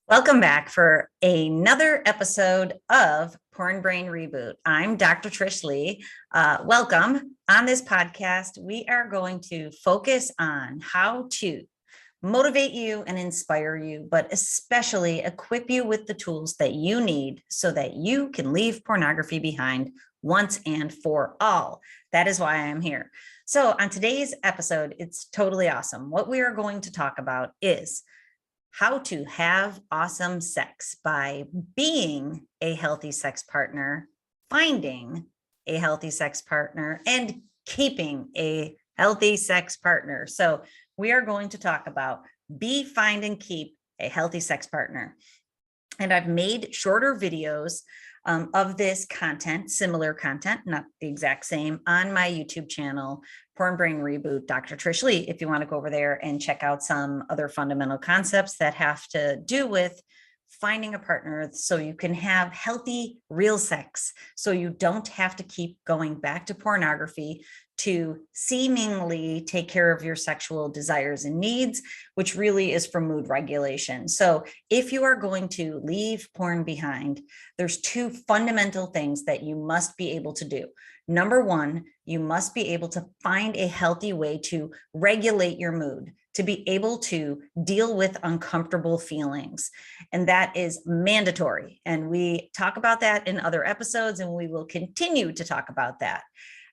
Welcome back for another episode of Porn Brain Reboot. I'm Dr. Trish Leigh. Welcome. On this podcast, we are going to focus on how to motivate you and inspire you, but especially equip you with the tools that you need so that you can leave pornography behind once and for all. That is why I'm here. So on today's episode, it's totally awesome. What we are going to talk about is how to have awesome sex by being a healthy sex partner, finding a healthy sex partner, and keeping a healthy sex partner. So we are going to talk about be, find, and keep a healthy sex partner. And I've made shorter videos of this content, similar content, not the exact same, on my YouTube channel, Porn Brain Reboot, Dr. Trish Leigh, if you want to go over there and check out some other fundamental concepts that have to do with finding a partner so you can have healthy, real sex, so you don't have to keep going back to pornography to seemingly take care of your sexual desires and needs, which really is for mood regulation. So if you are going to leave porn behind, there's two fundamental things that you must be able to do. Number one, you must be able to find a healthy way to regulate your mood, to be able to deal with uncomfortable feelings. And that is mandatory. And we talk about that in other episodes, and we will continue to talk about that.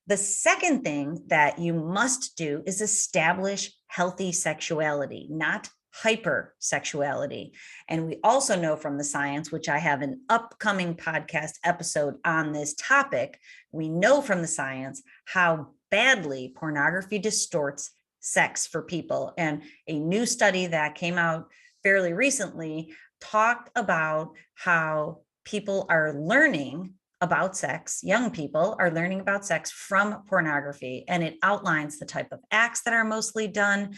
The second thing that you must do is establish healthy sexuality, not hypersexuality. And we also know from the science, which I have an upcoming podcast episode on this topic, we know from the science how badly pornography distorts sex for people. And a new study that came out fairly recently talked about how people are learning about sex, young people are learning about sex from pornography, and it outlines the type of acts that are mostly done.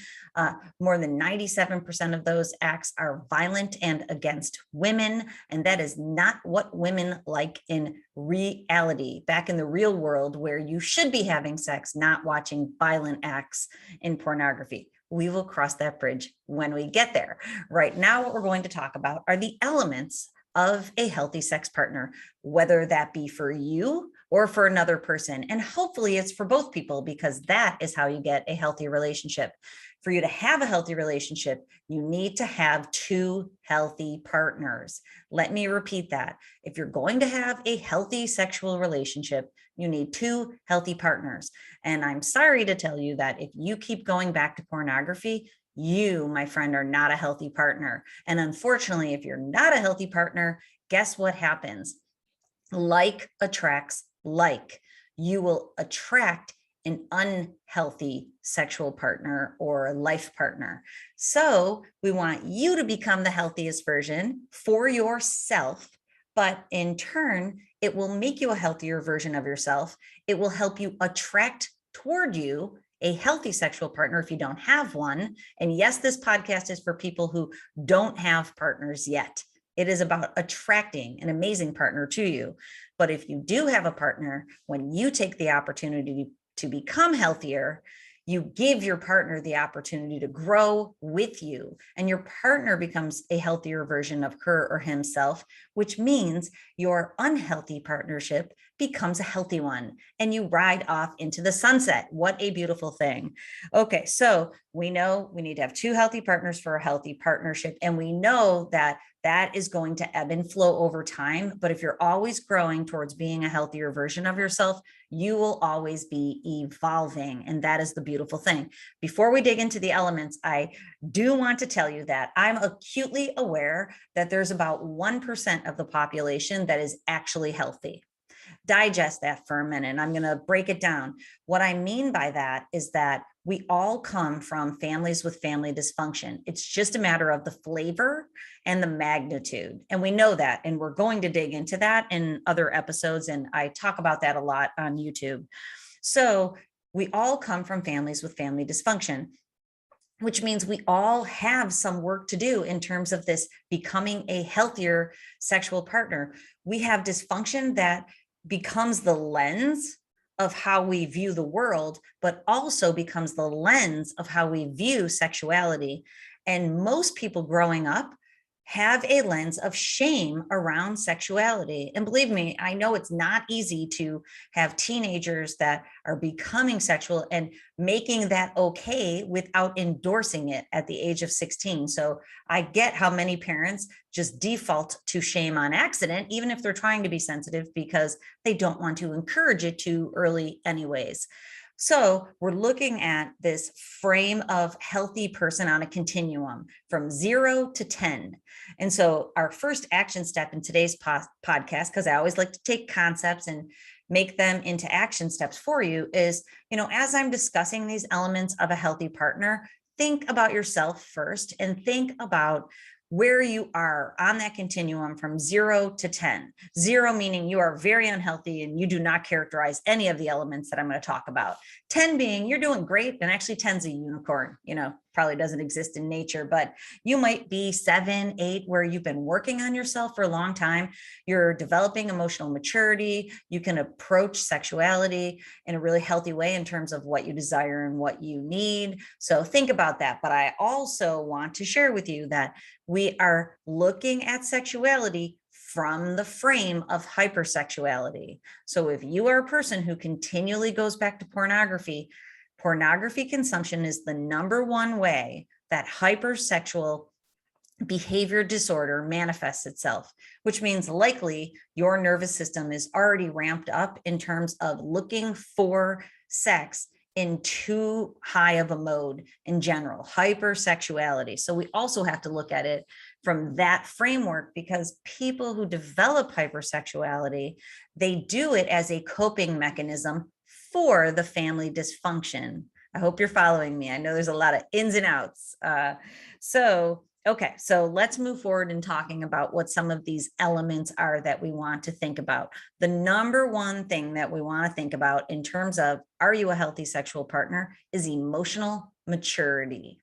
More than 97% of those acts are violent and against women, and that is not what women like in reality, back in the real world where you should be having sex, not watching violent acts in pornography. We will cross that bridge when we get there. Right now, what we're going to talk about are the elements of a healthy sex partner, whether that be for you or for another person. And hopefully it's for both people, because that is how you get a healthy relationship. For you to have a healthy relationship, you need to have two healthy partners. Let me repeat that. If you're going to have a healthy sexual relationship, you need two healthy partners. And I'm sorry to tell you that if you keep going back to pornography, you, my friend, are not a healthy partner. And unfortunately, if you're not a healthy partner, guess what happens? Like attracts like. You will attract an unhealthy sexual partner or life partner. So we want you to become the healthiest version for yourself, but in turn, it will make you a healthier version of yourself. It will help you attract toward you a healthy sexual partner if you don't have one. And yes, this podcast is for people who don't have partners yet. It is about attracting an amazing partner to you. But if you do have a partner, when you take the opportunity to become healthier, you give your partner the opportunity to grow with you, and your partner becomes a healthier version of her or himself, which means your unhealthy partnership becomes a healthy one, and you ride off into the sunset. What a beautiful thing. Okay, so we know we need to have two healthy partners for a healthy partnership, and we know that that is going to ebb and flow over time. But if you're always growing towards being a healthier version of yourself, you will always be evolving. And that is the beautiful thing. Before we dig into the elements, I do want to tell you that I'm acutely aware that there's about 1% of the population that is actually healthy. Digest that for a minute, and I'm going to break it down. What I mean by that is that we all come from families with family dysfunction. It's just a matter of the flavor and the magnitude. And we know that, and we're going to dig into that in other episodes. And I talk about that a lot on YouTube. So we all come from families with family dysfunction, which means we all have some work to do in terms of this becoming a healthier sexual partner. We have dysfunction that becomes the lens of how we view the world, but also becomes the lens of how we view sexuality. And most people growing up have a lens of shame around sexuality. And believe me, I know it's not easy to have teenagers that are becoming sexual and making that okay without endorsing it at the age of 16. So I get how many parents just default to shame on accident, even if they're trying to be sensitive, because they don't want to encourage it too early anyways. So we're looking at this frame of healthy person on a continuum from 0 to 10. And so our first action step in today's podcast, because I always like to take concepts and make them into action steps for you, is, as I'm discussing these elements of a healthy partner, think about yourself first and think about where you are on that continuum from 0 to 10. 0 meaning you are very unhealthy and you do not characterize any of the elements that I'm going to talk about. 10 being you're doing great, and actually 10's a unicorn, probably doesn't exist in nature, but you might be 7, 8, where you've been working on yourself for a long time. You're developing emotional maturity. You can approach sexuality in a really healthy way in terms of what you desire and what you need. So think about that. But I also want to share with you that we are looking at sexuality from the frame of hypersexuality. So if you are a person who continually goes back to pornography consumption is the number one way that hypersexual behavior disorder manifests itself, which means likely your nervous system is already ramped up in terms of looking for sex in too high of a mode in general, hypersexuality. So we also have to look at it from that framework, because people who develop hypersexuality, they do it as a coping mechanism for the family dysfunction. I hope you're following me. I know there's a lot of ins and outs. Okay, so let's move forward in talking about what some of these elements are that we want to think about. The number one thing that we want to think about in terms of, are you a healthy sexual partner, is emotional maturity.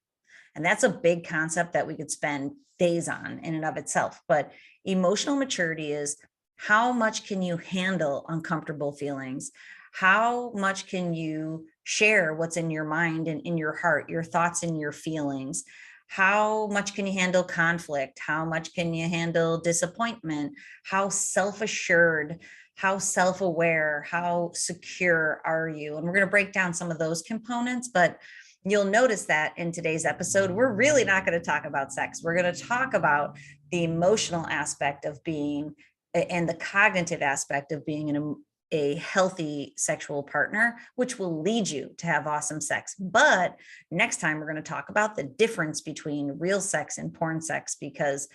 And that's a big concept that we could spend days on in and of itself. But emotional maturity is, how much can you handle uncomfortable feelings? How much can you share what's in your mind and in your heart, your thoughts and your feelings? How much can you handle conflict? How much can you handle disappointment? How self-assured, how self-aware, how secure are you? And we're going to break down some of those components, but you'll notice that in today's episode, we're really not going to talk about sex. We're going to talk about the emotional aspect of being and the cognitive aspect of being a healthy sexual partner, which will lead you to have awesome sex. But next time we're going to talk about the difference between real sex and porn sex, because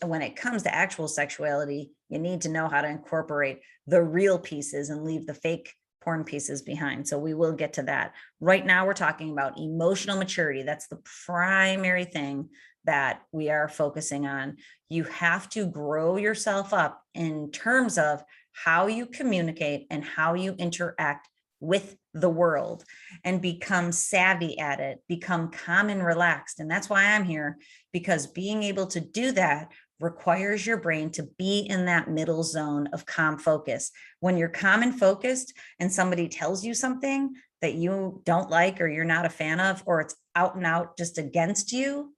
when it comes to actual sexuality, you need to know how to incorporate the real pieces and leave the fake porn pieces behind. So we will get to that. Right now, we're talking about emotional maturity. That's the primary thing that we are focusing on. You have to grow yourself up in terms of how you communicate and how you interact with the world, and become savvy at it, become calm and relaxed. And that's why I'm here, because being able to do that requires your brain to be in that middle zone of calm focus. When you're calm and focused and somebody tells you something that you don't like or you're not a fan of, or it's out and out just against you,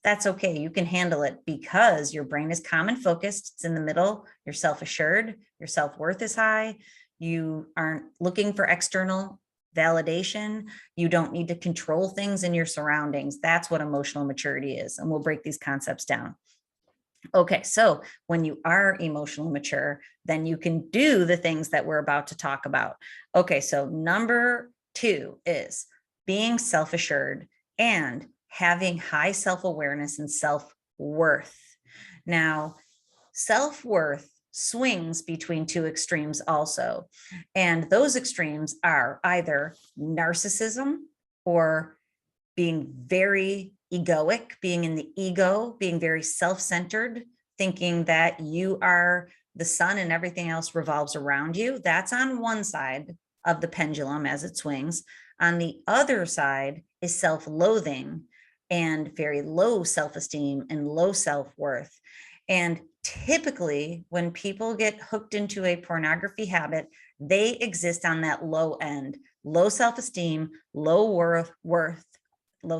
that's okay. You can handle it because your brain is calm and focused. It's in the middle. You're self-assured. Your self-worth is high. You aren't looking for external validation. You don't need to control things in your surroundings. That's what emotional maturity is. And we'll break these concepts down. Okay, so when you are emotionally mature, then you can do the things that we're about to talk about. Okay, so number 2 is being self-assured and having high self-awareness and self-worth. Now, self-worth swings between 2 extremes also. And those extremes are either narcissism or being very egoic, being in the ego, being very self-centered, thinking that you are the sun and everything else revolves around you. That's on one side of the pendulum as it swings. On the other side is self-loathing and very low self-esteem and low self-worth. And typically, when people get hooked into a pornography habit, they exist on that low end, low self-esteem, low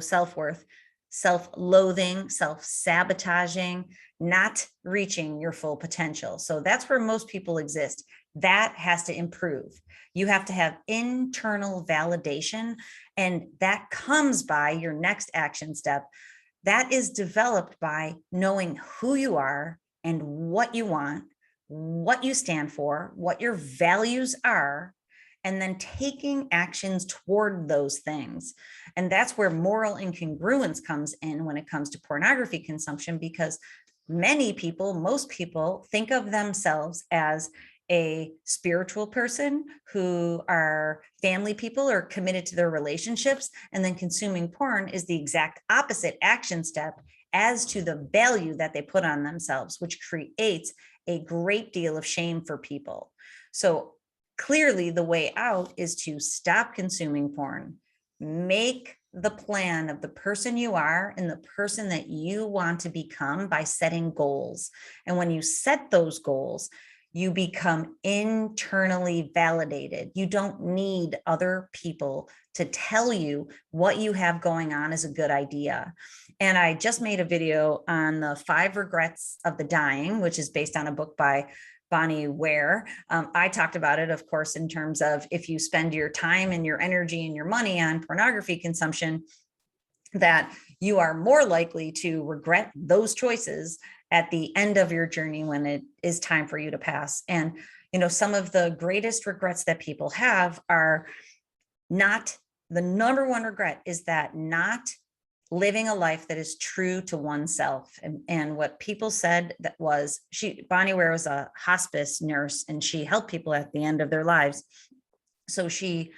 self-worth, self-loathing, self-sabotaging, not reaching your full potential. So that's where most people exist. That has to improve. You have to have internal validation, and that comes by your next action step. That is developed by knowing who you are and what you want, what you stand for, what your values are, and then taking actions toward those things. And that's where moral incongruence comes in when it comes to pornography consumption, because many people, most people, think of themselves as a spiritual person, who are family people or committed to their relationships, and then consuming porn is the exact opposite action step as to the value that they put on themselves, which creates a great deal of shame for people. So clearly the way out is to stop consuming porn, make the plan of the person you are and the person that you want to become by setting goals. And when you set those goals, you become internally validated. You don't need other people to tell you what you have going on is a good idea. And I just made a video on the 5 regrets of the dying, which is based on a book by Bonnie Ware. I talked about it, of course, in terms of if you spend your time and your energy and your money on pornography consumption, that you are more likely to regret those choices at the end of your journey when it is time for you to pass. And, some of the greatest regrets that people have are not, the number one regret is that not living a life that is true to oneself. And what people said that was, Bonnie Ware was a hospice nurse, and she helped people at the end of their lives. So she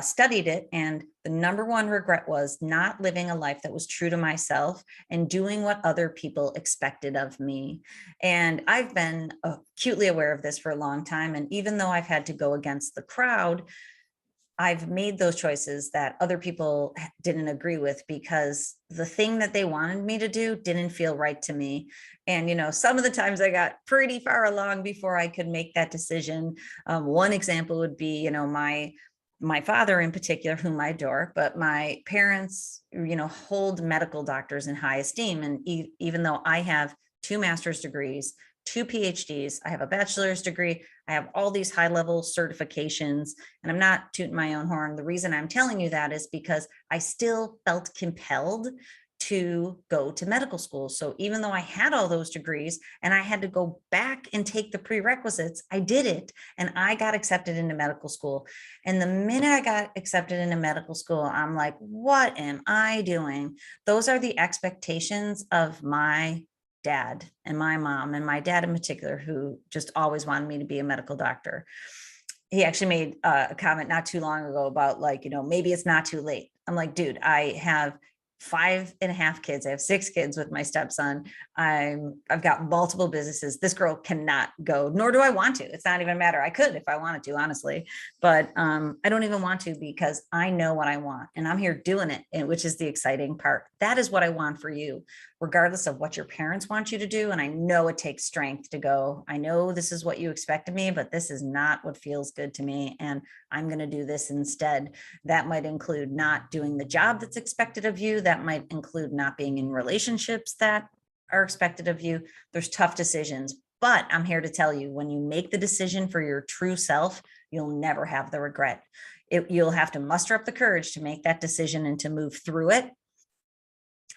studied it, and the number one regret was not living a life that was true to myself and doing what other people expected of me. And I've been acutely aware of this for a long time. And even though I've had to go against the crowd, I've made those choices that other people didn't agree with, because the thing that they wanted me to do didn't feel right to me. And, some of the times I got pretty far along before I could make that decision. One example would be, my father in particular, whom I adore, but my parents, hold medical doctors in high esteem. And even though I have 2 master's degrees, 2 PhDs, I have a bachelor's degree, I have all these high level certifications, and I'm not tooting my own horn. The reason I'm telling you that is because I still felt compelled to go to medical school. So even though I had all those degrees and I had to go back and take the prerequisites, I did it, and I got accepted into medical school. And the minute I got accepted into medical school, I'm like, what am I doing? Those are the expectations of my dad and my mom, and my dad in particular, who just always wanted me to be a medical doctor. He actually made a comment not too long ago about, like, maybe it's not too late. I'm like, dude, I have 5.5 kids. I have 6 kids with my stepson. I've got multiple businesses. This girl cannot go, nor do I want to. It's not even a matter. I could if I wanted to, honestly, but I don't even want to, because I know what I want, and I'm here doing it, which is the exciting part. That is what I want for you, regardless of what your parents want you to do. And I know it takes strength to go, I know this is what you expect of me, but this is not what feels good to me, and I'm going to do this instead. That might include not doing the job that's expected of you. That might include not being in relationships that are expected of you. There's tough decisions, but I'm here to tell you, when you make the decision for your true self, you'll never have the regret. You'll have to muster up the courage to make that decision and to move through it,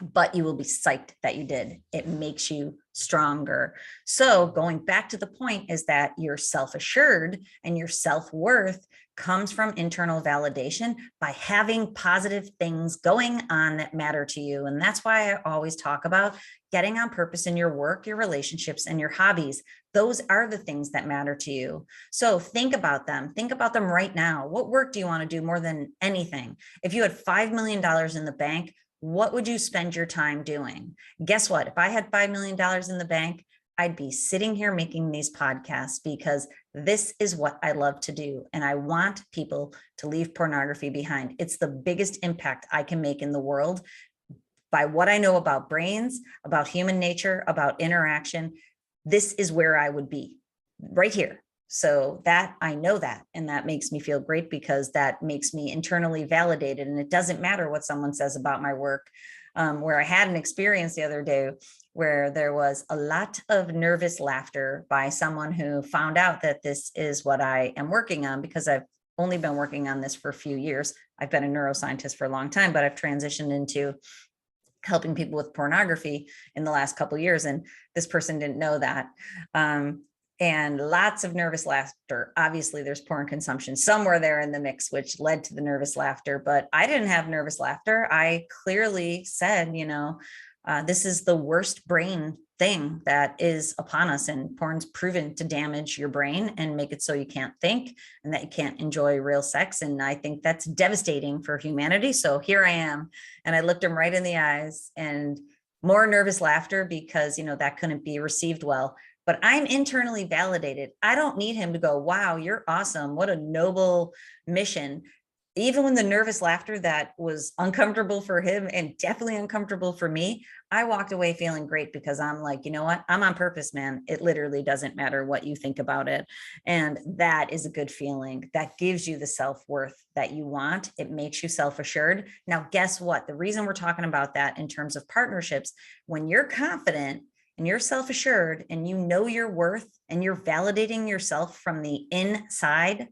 but you will be psyched that you did. It makes you stronger. So going back to the point is that you're self-assured and your self-worth comes from internal validation by having positive things going on that matter to you. And that's why I always talk about getting on purpose in your work, your relationships, and your hobbies. Those are the things that matter to you. So think about them. Think about them right now. What work do you want to do more than anything? If you had $5 million in the bank, what would you spend your time doing? Guess what? If I had $5 million in the bank, I'd be sitting here making these podcasts, because this is what I love to do. And I want people to leave pornography behind. It's the biggest impact I can make in the world by what I know about brains, about human nature, about interaction. This is where I would be, right here. So that, I know that, and that makes me feel great, because that makes me internally validated. And it doesn't matter what someone says about my work. where I had an experience the other day where there was a lot of nervous laughter by someone who found out that this is what I am working on, because I've only been working on this for a few years. I've been a neuroscientist for a long time, but I've transitioned into helping people with pornography in the last couple of years. And this person didn't know that. And lots of nervous laughter. Obviously, there's porn consumption somewhere there in the mix, which led to the nervous laughter. But I didn't have nervous laughter. I clearly said, this is the worst brain thing that is upon us. And porn's proven to damage your brain and make it so you can't think and that you can't enjoy real sex. And I think that's devastating for humanity. So here I am. And I looked him right in the eyes, and more nervous laughter because, that couldn't be received well. But I'm internally validated. I don't need him to go, wow, you're awesome. What a noble mission. Even when the nervous laughter that was uncomfortable for him and definitely uncomfortable for me, I walked away feeling great because I'm like, you know what? I'm on purpose, man. It literally doesn't matter what you think about it. And that is a good feeling. That gives you the self-worth that you want. It makes you self-assured. Now, guess what? The reason we're talking about that in terms of partnerships, when you're confident and you're self-assured and you know your worth and you're validating yourself from the inside,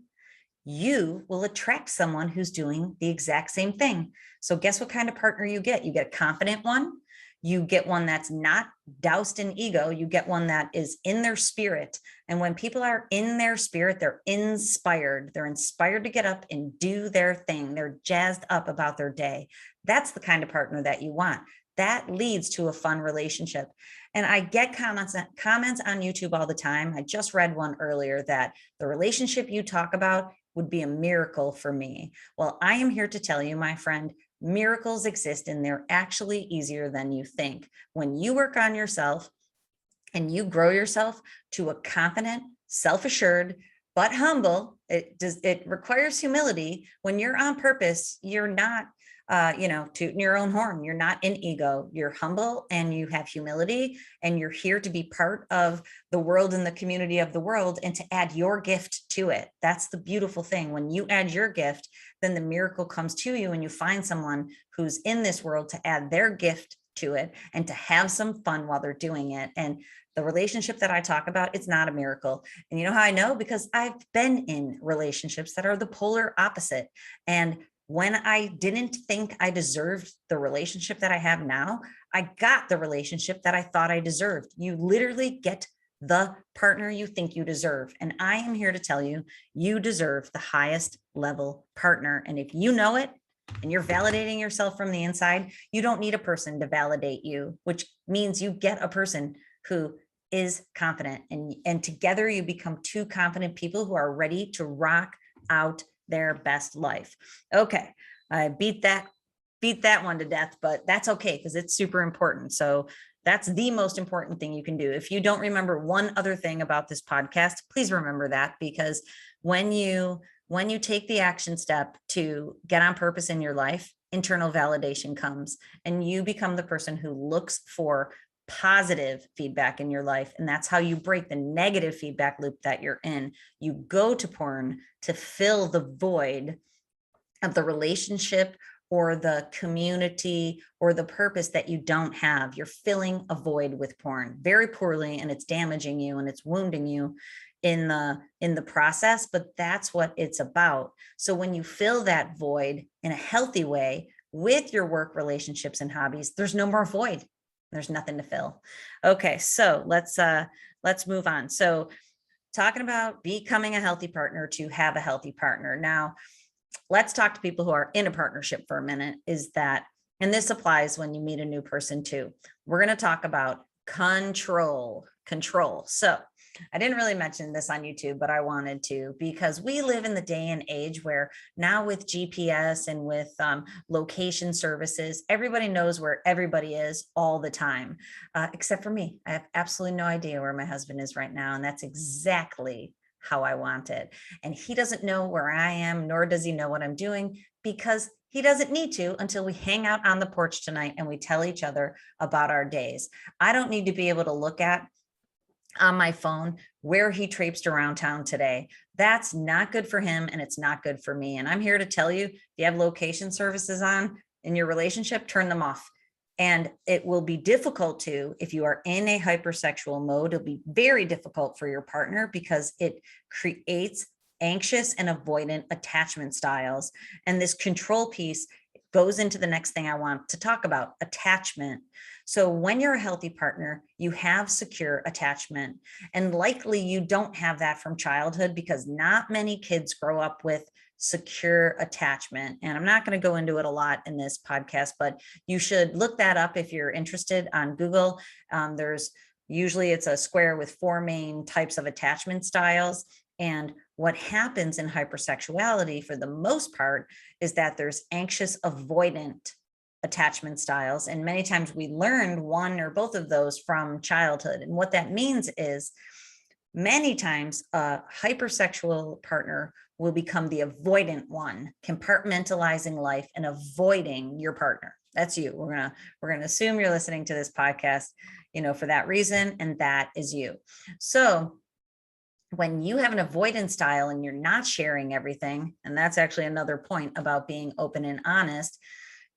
you will attract someone who's doing the exact same thing. So guess what kind of partner you get? You get a confident one. You get one that's not doused in ego. You get one that is in their spirit. And when people are in their spirit, they're inspired. They're inspired to get up and do their thing. They're jazzed up about their day. That's the kind of partner that you want. That leads to a fun relationship. And I get comments on YouTube all the time. I just read one earlier that the relationship you talk about would be a miracle for me. Well, I am here to tell you, my friend, miracles exist and they're actually easier than you think. When you work on yourself and you grow yourself to a confident, self-assured, but humble, it requires humility. When you're on purpose, you're not tooting your own horn. You're not in ego. You're humble and you have humility, and you're here to be part of the world and the community of the world and to add your gift to it. That's the beautiful thing. When you add your gift, then the miracle comes to you and you find someone who's in this world to add their gift to it and to have some fun while they're doing it. And the relationship that I talk about, it's not a miracle. And you know how I know? Because I've been in relationships that are the polar opposite. And when I didn't think I deserved the relationship that I have now, I got the relationship that I thought I deserved. You literally get the partner you think you deserve. And I am here to tell you, you deserve the highest level partner. And if you know it and you're validating yourself from the inside, you don't need a person to validate you, which means you get a person who is confident. And together you become two confident people who are ready to rock out their best life. Okay, I beat that one to death, but that's okay because it's super important. So that's the most important thing you can do. If you don't remember one other thing about this podcast, please remember that, because when you take the action step to get on purpose in your life, internal validation comes and you become the person who looks for positive feedback in your life. And that's how you break the negative feedback loop that you're in. You go to porn to fill the void of the relationship or the community or the purpose that you don't have. You're filling a void with porn very poorly, and it's damaging you and it's wounding you in the process, but that's what it's about. So when you fill that void in a healthy way with your work, relationships, and hobbies, there's no more void. There's nothing to fill. Okay, so let's move on. So talking about becoming a healthy partner to have a healthy partner. Now, let's talk to people who are in a partnership for a minute, and this applies when you meet a new person too. We're going to talk about control. So I didn't really mention this on YouTube, but I wanted to, because we live in the day and age where now with GPS and with location services, everybody knows where everybody is all the time, except for me. I have absolutely no idea where my husband is right now. And that's exactly how I want it. And he doesn't know where I am, nor does he know what I'm doing, because he doesn't need to until we hang out on the porch tonight and we tell each other about our days. I don't need to be able to look at on my phone where he traipsed around town today. That's not good for him and it's not good for me. And I'm here to tell you, if you have location services on in your relationship, turn them off. And it will be difficult to, if you are in a hypersexual mode, it'll be very difficult for your partner because it creates anxious and avoidant attachment styles. And this control piece goes into the next thing I want to talk about, attachment. So when you're a healthy partner, you have secure attachment, and likely you don't have that from childhood because not many kids grow up with secure attachment. And I'm not going to go into it a lot in this podcast, but you should look that up if you're interested on Google. Usually it's a square with 4 main types of attachment styles. And what happens in hypersexuality for the most part is that there's anxious avoidant attachment styles. And many times we learned one or both of those from childhood. And what that means is many times a hypersexual partner will become the avoidant one, compartmentalizing life and avoiding your partner. That's you. We're gonna assume you're listening to this podcast, for that reason, and that is you. So when you have an avoidance style and you're not sharing everything, and that's actually another point about being open and honest,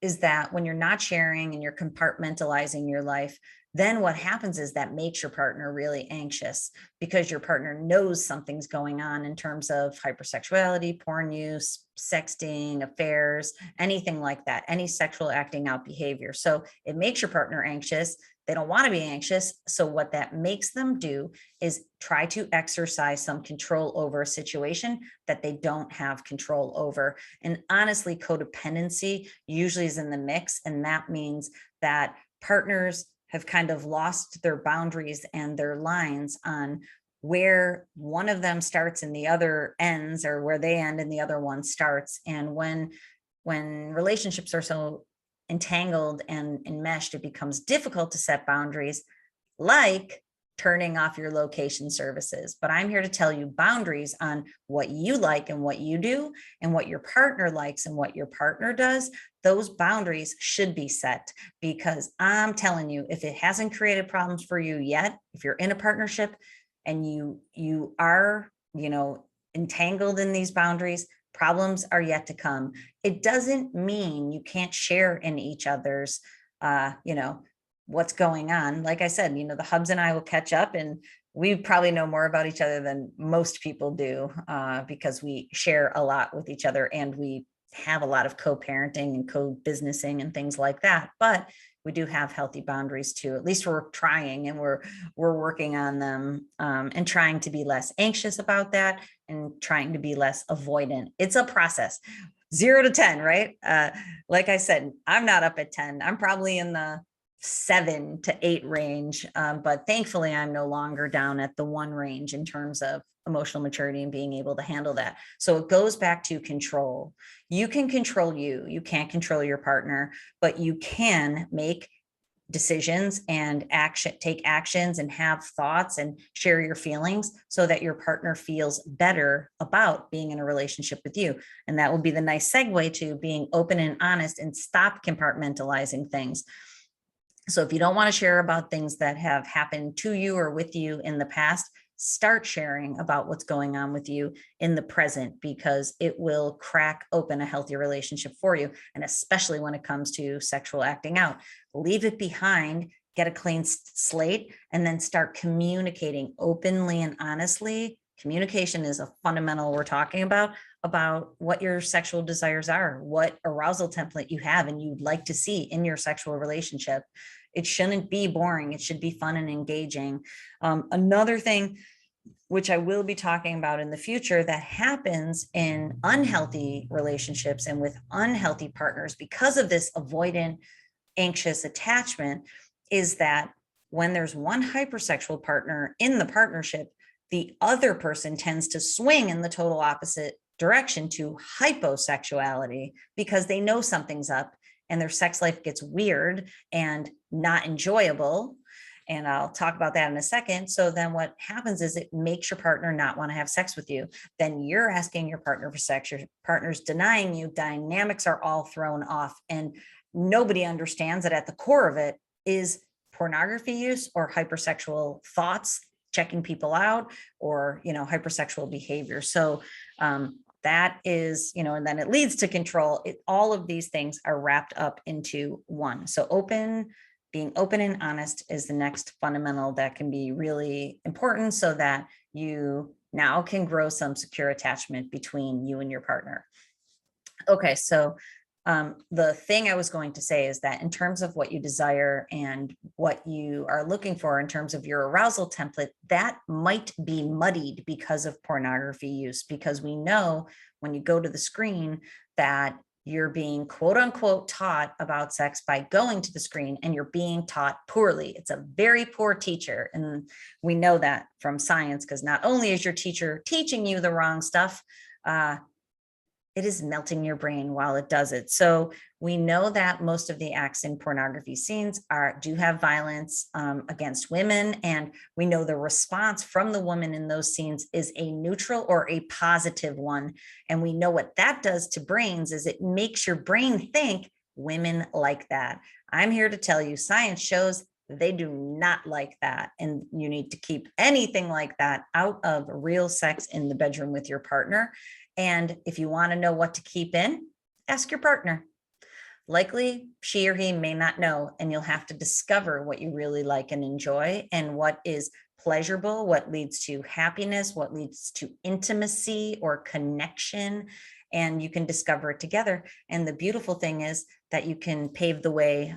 is that when you're not sharing and you're compartmentalizing your life, then what happens is that makes your partner really anxious because your partner knows something's going on in terms of hypersexuality, porn use, sexting, affairs, anything like that, any sexual acting out behavior. So it makes your partner anxious. They don't want to be anxious. So what that makes them do is try to exercise some control over a situation that they don't have control over. And honestly, codependency usually is in the mix. And that means that partners have kind of lost their boundaries and their lines on where one of them starts and the other ends, or where they end and the other one starts. And when relationships are so entangled and enmeshed, it becomes difficult to set boundaries, like turning off your location services. But I'm here to tell you boundaries on what you like and what you do, and what your partner likes and what your partner does. Those boundaries should be set, because I'm telling you, if it hasn't created problems for you yet, if you're in a partnership and you are, entangled in these boundaries, problems are yet to come. It doesn't mean you can't share in each other's, what's going on. Like I said, the hubs and I will catch up, and we probably know more about each other than most people do, because we share a lot with each other and we have a lot of co-parenting and co-businessing and things like that. But we do have healthy boundaries too. At least we're trying, and we're working on them, and trying to be less anxious about that and trying to be less avoidant. It's a process, 0 to 10, right? Like I said, I'm not up at 10. I'm probably in the 7 to 8 range. But thankfully, I'm no longer down at the 1 range in terms of emotional maturity and being able to handle that. So it goes back to control. You can control you. You can't control your partner, but you can make decisions and take actions and have thoughts and share your feelings so that your partner feels better about being in a relationship with you. And that will be the nice segue to being open and honest and stop compartmentalizing things. So if you don't want to share about things that have happened to you or with you in the past, start sharing about what's going on with you in the present, because it will crack open a healthy relationship for you. And especially when it comes to sexual acting out, leave it behind, get a clean slate, and then start communicating openly and honestly. Communication is a fundamental we're talking about what your sexual desires are, what arousal template you have and you'd like to see in your sexual relationship. It shouldn't be boring. It should be fun and engaging. Another thing, which I will be talking about in the future, that happens in unhealthy relationships and with unhealthy partners because of this avoidant, anxious attachment, is that when there's one hypersexual partner in the partnership, the other person tends to swing in the total opposite direction to hyposexuality, because they know something's up and their sex life gets weird and not enjoyable. And I'll talk about that in a second. So then what happens is it makes your partner not want to have sex with you. Then you're asking your partner for sex, your partner's denying you, dynamics are all thrown off. And nobody understands that at the core of it is pornography use or hypersexual thoughts, checking people out, or, hypersexual behavior. So that is, and then it leads to control. All of these things are wrapped up into one. So being open and honest is the next fundamental that can be really important, so that you now can grow some secure attachment between you and your partner. Okay, so the thing I was going to say is that in terms of what you desire and what you are looking for in terms of your arousal template, that might be muddied because of pornography use, because we know when you go to the screen that you're being quote unquote taught about sex by going to the screen, and you're being taught poorly. It's a very poor teacher. And we know that from science, because not only is your teacher teaching you the wrong stuff, it is melting your brain while it does it. So we know that most of the acts in pornography scenes do have violence against women. And we know the response from the woman in those scenes is a neutral or a positive one. And we know what that does to brains is it makes your brain think women like that. I'm here to tell you, science shows they do not like that. And you need to keep anything like that out of real sex in the bedroom with your partner. And if you want to know what to keep in, ask your partner. Likely she or he may not know, and you'll have to discover what you really like and enjoy, and what is pleasurable, what leads to happiness, what leads to intimacy or connection, and you can discover it together. And the beautiful thing is that you can pave the way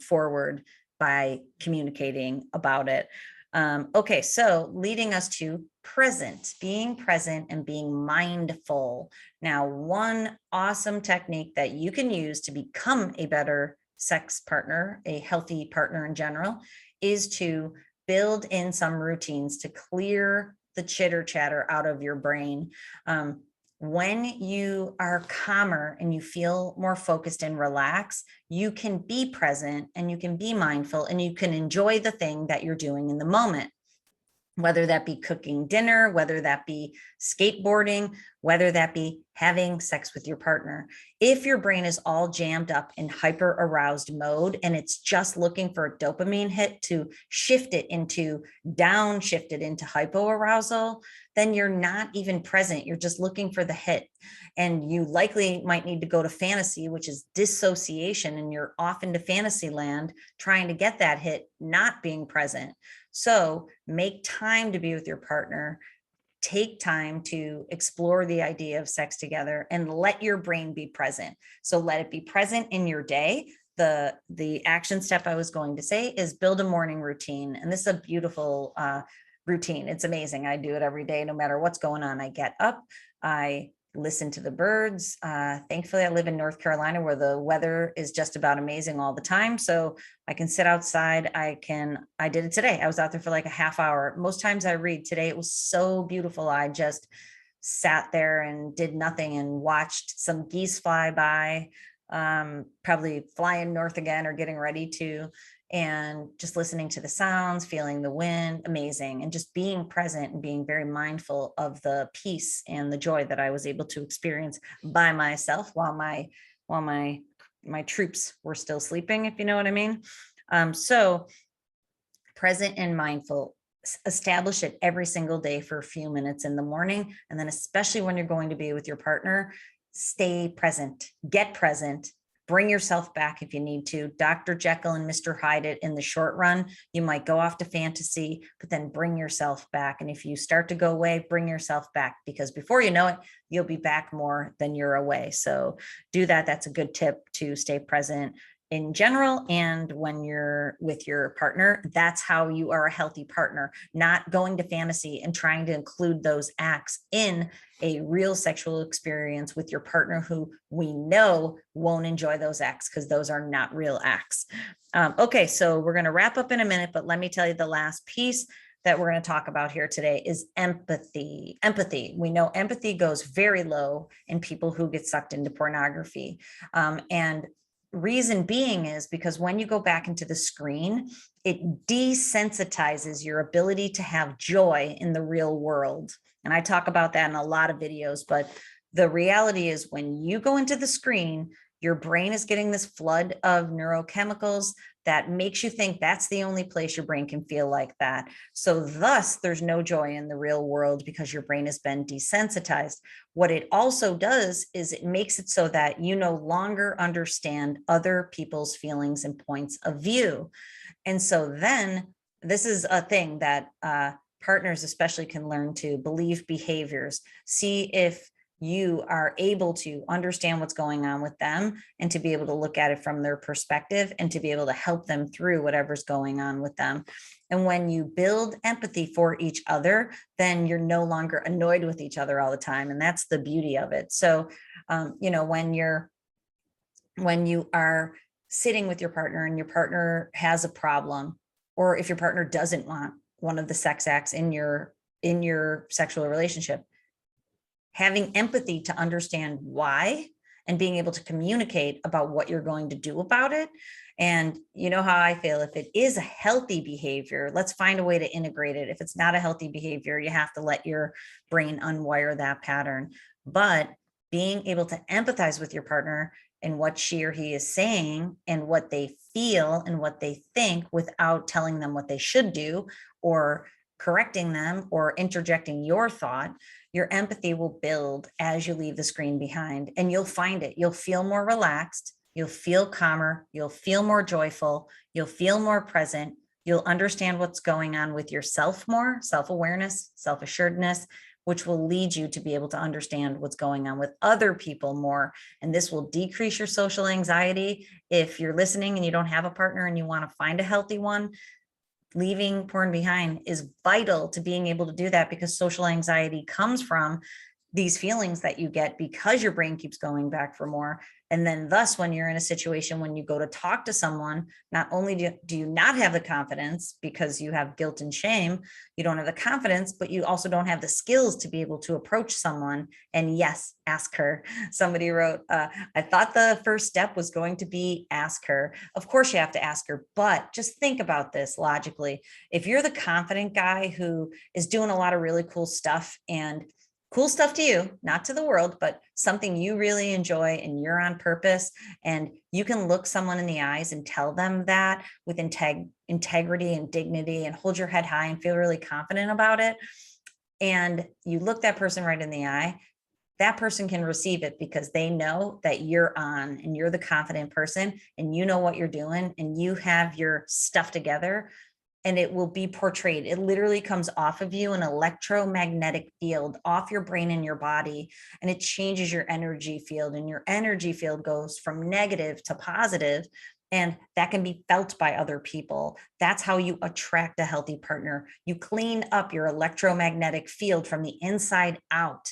forward by communicating about it. Okay, so leading us to being present and being mindful. Now, one awesome technique that you can use to become a better sex partner, a healthy partner in general, is to build in some routines to clear the chitter chatter out of your brain. When you are calmer and you feel more focused and relaxed, you can be present and you can be mindful and you can enjoy the thing that you're doing in the moment, whether that be cooking dinner, whether that be skateboarding, whether that be having sex with your partner. If your brain is all jammed up in hyper aroused mode and it's just looking for a dopamine hit to shift it into hypo arousal, then you're not even present. You're just looking for the hit. And you likely might need to go to fantasy, which is dissociation, and you're off into fantasy land trying to get that hit, not being present. So make time to be with your partner. Take time to explore the idea of sex together and let your brain be present. So let it be present in your day. The action step I was going to say is build a morning routine. And this is a beautiful routine. It's amazing. I do it every day, no matter what's going on. I get up, I listen to the birds. Thankfully, I live in North Carolina where the weather is just about amazing all the time. So I can sit outside. I did it today. I was out there for like a half hour. Most times I read. Today, it was so beautiful. I just sat there and did nothing and watched some geese fly by, probably flying north again or getting ready to, and just listening to the sounds, feeling the wind, amazing. And just being present and being very mindful of the peace and the joy that I was able to experience by myself while my troops were still sleeping, if you know what I mean. So present and mindful, establish it every single day for a few minutes in the morning. And then especially when you're going to be with your partner, stay present, get present. Bring yourself back if you need to. Dr. Jekyll and Mr. Hyde it in the short run. You might go off to fantasy, but then bring yourself back. And if you start to go away, bring yourself back, because before you know it, you'll be back more than you're away. So do that. That's a good tip to stay present in general. And when you're with your partner, that's how you are a healthy partner, not going to fantasy and trying to include those acts in a real sexual experience with your partner who we know won't enjoy those acts, because those are not real acts. Okay, so we're going to wrap up in a minute, but let me tell you the last piece that we're going to talk about here today is empathy. Empathy. We know empathy goes very low in people who get sucked into pornography. And reason being is because when you go back into the screen, it desensitizes your ability to have joy in the real world. And I talk about that in a lot of videos, but the reality is when you go into the screen, your brain is getting this flood of neurochemicals that makes you think that's the only place your brain can feel like that. So thus, there's no joy in the real world because your brain has been desensitized. What it also does is it makes it so that you no longer understand other people's feelings and points of view. And so then this is a thing that partners especially can learn to believe behaviors, see if you are able to understand what's going on with them and to be able to look at it from their perspective and to be able to help them through whatever's going on with them. And when you build empathy for each other, then you're no longer annoyed with each other all the time. And that's the beauty of it. So, when you are sitting with your partner and your partner has a problem, or if your partner doesn't want one of the sex acts in your sexual relationship, having empathy to understand why and being able to communicate about what you're going to do about it. And you know how I feel, if it is a healthy behavior, let's find a way to integrate it. If it's not a healthy behavior, you have to let your brain unwire that pattern. But being able to empathize with your partner and what she or he is saying and what they feel and what they think without telling them what they should do or correcting them or interjecting your thought, your empathy will build as you leave the screen behind, and you'll find it. You'll feel more relaxed. You'll feel calmer. You'll feel more joyful. You'll feel more present. You'll understand what's going on with yourself more, self-awareness, self-assuredness, which will lead you to be able to understand what's going on with other people more. And this will decrease your social anxiety. If you're listening and you don't have a partner and you want to find a healthy one, leaving porn behind is vital to being able to do that, because social anxiety comes from these feelings that you get because your brain keeps going back for more. And then thus, when you're in a situation, when you go to talk to someone, not only do you not have the confidence because you have guilt and shame, you don't have the confidence, but you also don't have the skills to be able to approach someone. And yes, ask her. Somebody wrote, I thought the first step was going to be ask her. Of course you have to ask her, but just think about this logically. If you're the confident guy who is doing a lot of really cool stuff, and cool stuff to you, not to the world, but something you really enjoy and you're on purpose, and you can look someone in the eyes and tell them that with integrity and dignity and hold your head high and feel really confident about it, and you look that person right in the eye, that person can receive it because they know that you're on and you're the confident person and you know what you're doing and you have your stuff together. And it will be portrayed. It literally comes off of you, an electromagnetic field off your brain and your body, and it changes your energy field, and your energy field goes from negative to positive, and that can be felt by other people. That's how you attract a healthy partner. You clean up your electromagnetic field from the inside out,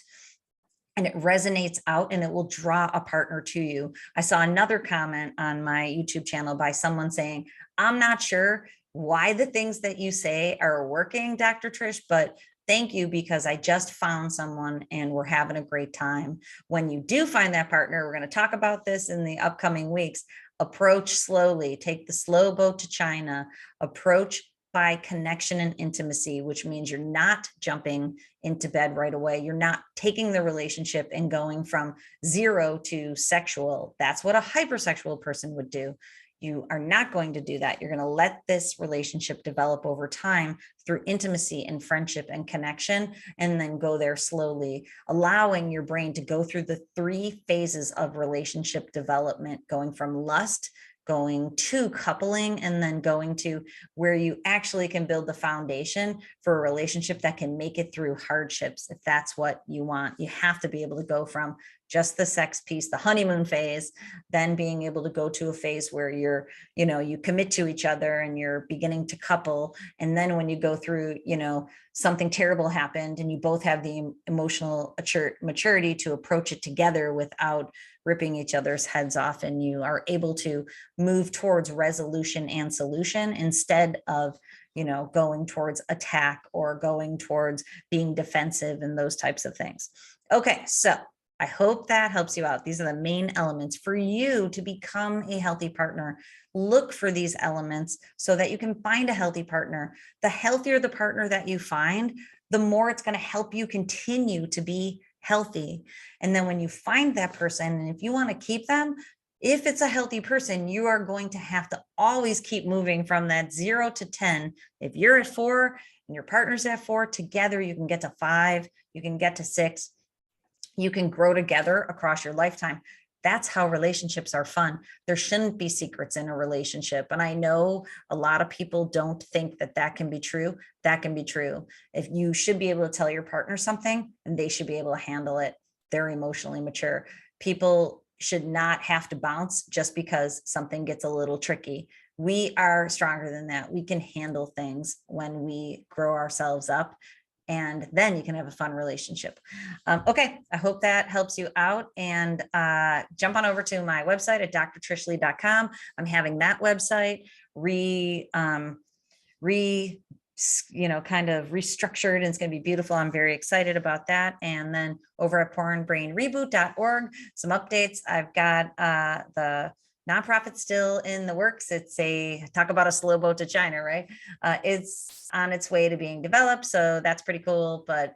and it resonates out, and it will draw a partner to you. I saw another comment on my YouTube channel by someone saying, I'm not sure why the things that you say are working, Dr. Trish, but thank you, because I just found someone and we're having a great time. When you do find that partner, we're going to talk about this in the upcoming weeks. Approach slowly, take the slow boat to China, approach by connection and intimacy, which means you're not jumping into bed right away. You're not taking the relationship and going from 0 to sexual. That's what a hypersexual person would do. You are not going to do that. You're going to let this relationship develop over time through intimacy and friendship and connection, and then go there slowly, allowing your brain to go through the 3 phases of relationship development, going from lust, going to coupling, and then going to where you actually can build the foundation for a relationship that can make it through hardships. If that's what you want, you have to be able to go from just the sex piece, the honeymoon phase, then being able to go to a phase where you commit to each other and you're beginning to couple. And then when you go through, something terrible happened and you both have the emotional maturity to approach it together without ripping each other's heads off, and you are able to move towards resolution and solution instead of going towards attack or going towards being defensive and those types of things. Okay, so I hope that helps you out. These are the main elements for you to become a healthy partner. Look for these elements so that you can find a healthy partner. The healthier the partner that you find, the more it's going to help you continue to be healthy. And then when you find that person, and if you want to keep them, If it's a healthy person, you are going to have to always keep moving from that 0 to 10. If you're at 4 and your partner's at 4, together you can get to 5, you can get to 6. You can grow together across your lifetime. That's how relationships are fun. There shouldn't be secrets in a relationship. And I know a lot of people don't think that that can be true. That can be true. If you should be able to tell your partner something and they should be able to handle it. They're emotionally mature. People should not have to bounce just because something gets a little tricky. We are stronger than that. We can handle things when we grow ourselves up, and then you can have a fun relationship. Okay, I hope that helps you out, and jump on over to my website at drtrishleigh.com. I'm having that website kind of restructured, and it's going to be beautiful. I'm very excited about that. And then over at pornbrainreboot.org, some updates. I've got the nonprofit still in the works. It's talk about a slow boat to China, right? It's on its way to being developed. So that's pretty cool, but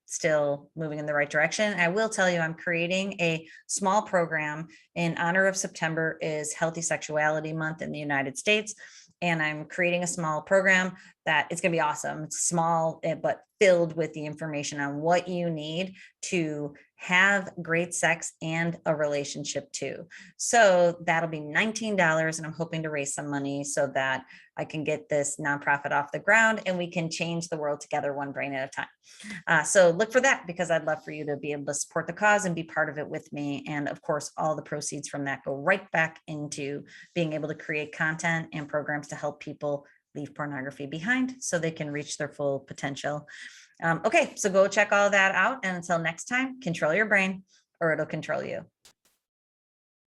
still moving in the right direction. I will tell you, I'm creating a small program in honor of September is Healthy Sexuality Month in the United States. And I'm creating a small program that it's going to be awesome. It's small, but filled with the information on what you need to have great sex and a relationship too. So that'll be $19, and I'm hoping to raise some money so that I can get this nonprofit off the ground and we can change the world together, one brain at a time. So look for that, because I'd love for you to be able to support the cause and be part of it with me. And of course, all the proceeds from that go right back into being able to create content and programs to help people leave pornography behind so they can reach their full potential. Okay, so go check all that out. And until next time, control your brain or it'll control you.